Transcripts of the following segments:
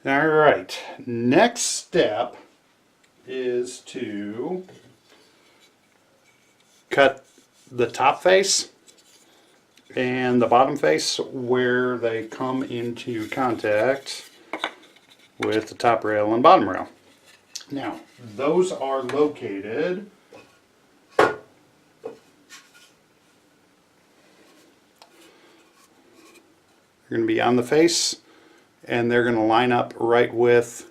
All right, next step is to cut the top face and the bottom face where they come into contact with the top rail and bottom rail. Now, those are located they're going to be on the face, and they're going to line up right with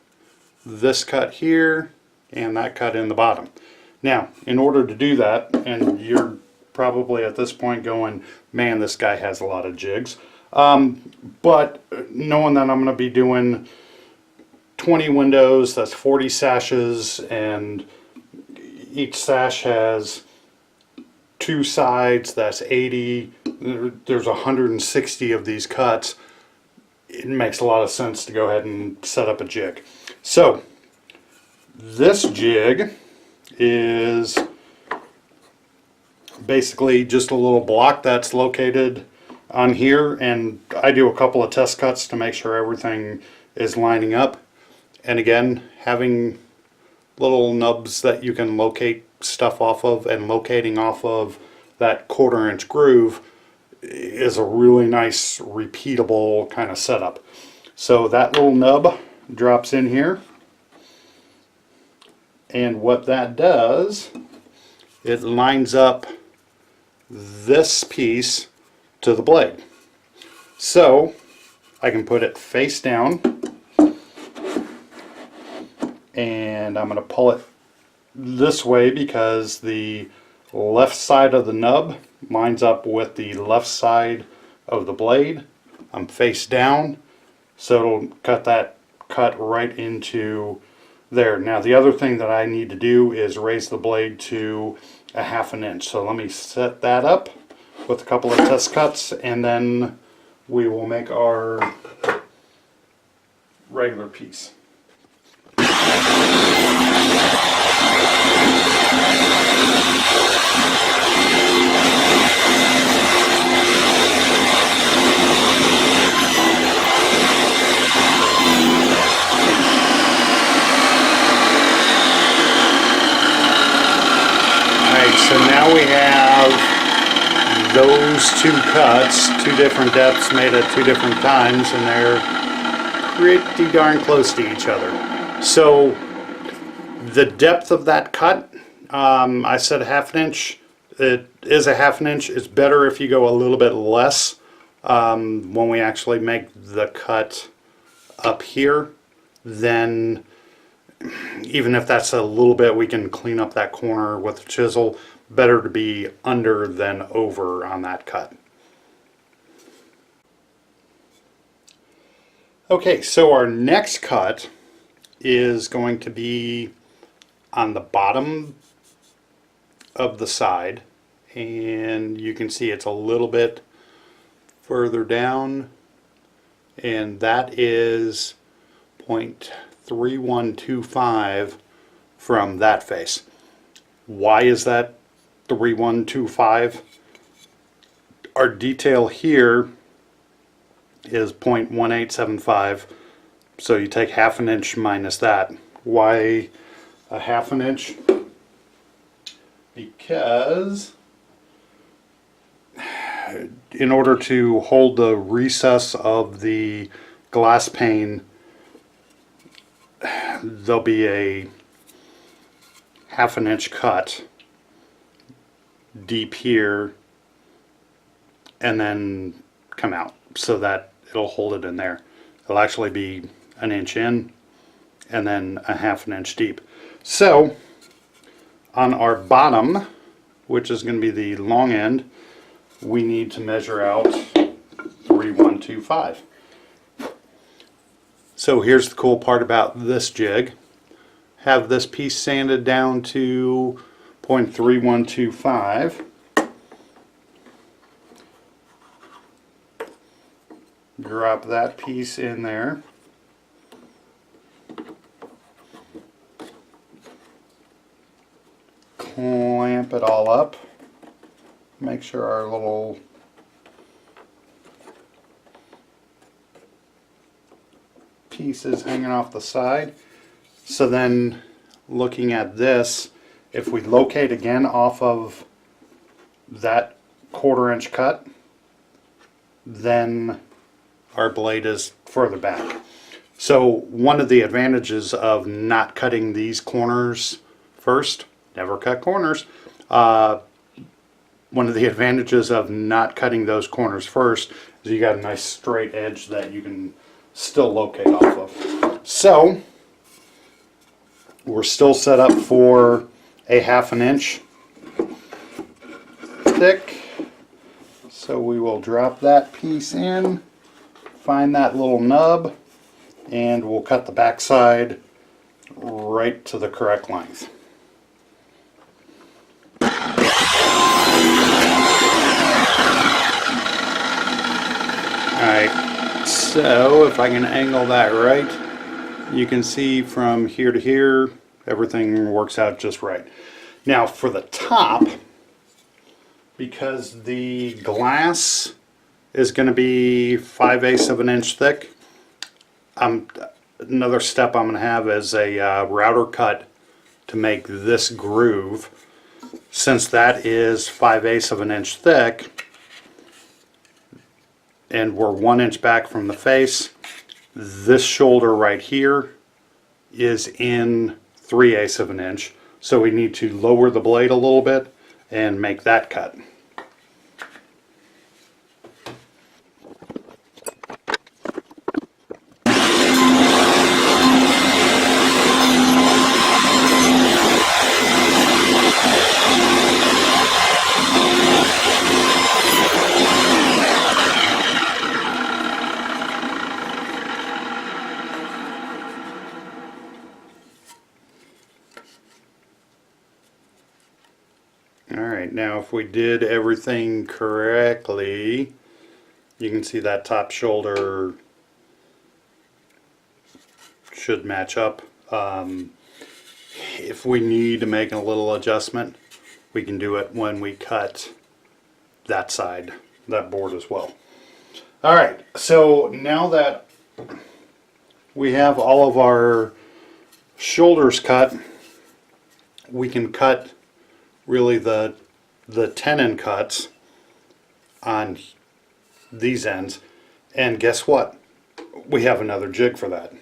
this cut here and that cut in the bottom. Now, in order to do that, and you're probably at this point going, man, this guy has a lot of jigs. But knowing that I'm going to be doing 20 windows, that's 40 sashes, and each sash has 2 sides, that's 80. There's 160 of these cuts. It makes a lot of sense to go ahead and set up a jig. So this jig is basically just a little block that's located on here, and I do a couple of test cuts to make sure everything is lining up. And again, having little nubs that you can locate stuff off of, and locating off of that 1/4 inch groove is a really nice repeatable kind of setup. So that little nub drops in here, and what that does, it lines up this piece to the blade. So I can put it face down, and I'm going to pull it this way because the left side of the nub lines up with the left side of the blade. I'm face down, so it'll cut that cut right into there. Now the other thing that I need to do is raise the blade to a 1/2 inch. So let me set that up with a couple of test cuts, and then we will make our regular piece. So now we have those 2 cuts, 2 different depths made at 2 different times, and they're pretty darn close to each other. So the depth of that cut, I said 1/2 inch. It is a 1/2 inch. It's better if you go a little bit less when we actually make the cut up here. Then even if that's a little bit, we can clean up that corner with the chisel. Better to be under than over on that cut. Okay, so our next cut is going to be on the bottom of the side, and you can see it's a little bit further down, and that is 0.3125 from that face. Why is that 3125? Our detail here is 0.1875, so you take 1/2 inch minus that. Why a 1/2 inch? Because in order to hold the recess of the glass pane, there'll be a 1/2 inch cut deep here and then come out, so that it'll hold it in there. It'll actually be 1 inch in and then a 1/2 inch deep. So on our bottom, which is going to be the long end, we need to measure out 3125. So here's the cool part about this jig. Have this piece sanded down to 0.3125. Drop that piece in there. Clamp it all up. Make sure our little pieces hanging off the side. So then looking at this, if we locate again off of that 1/4 inch cut, then our blade is further back. So one of the advantages of not cutting these corners first, never cut corners, one of the advantages of not cutting those corners first is you got a nice straight edge that you can still locate off of. So we're still set up for a 1/2 inch thick. So we will drop that piece in, find that little nub, and we'll cut the back side right to the correct length. Alright, so if I can angle that right, you can see from here to here, everything works out just right. Now for the top, because the glass is going to be 5/8 of an inch thick, another step I'm going to have is a router cut to make this groove. Since that is 5/8 of an inch thick, and we're 1 inch back from the face, this shoulder right here is in 3/8 of an inch. So we need to lower the blade a little bit and make that cut. Alright, now if we did everything correctly, you can see that top shoulder should match up. If we need to make a little adjustment, we can do it when we cut that side, that board as well. Alright, so now that we have all of our shoulders cut, we can cut really the tenon cuts on these ends, and guess what? We have another jig for that.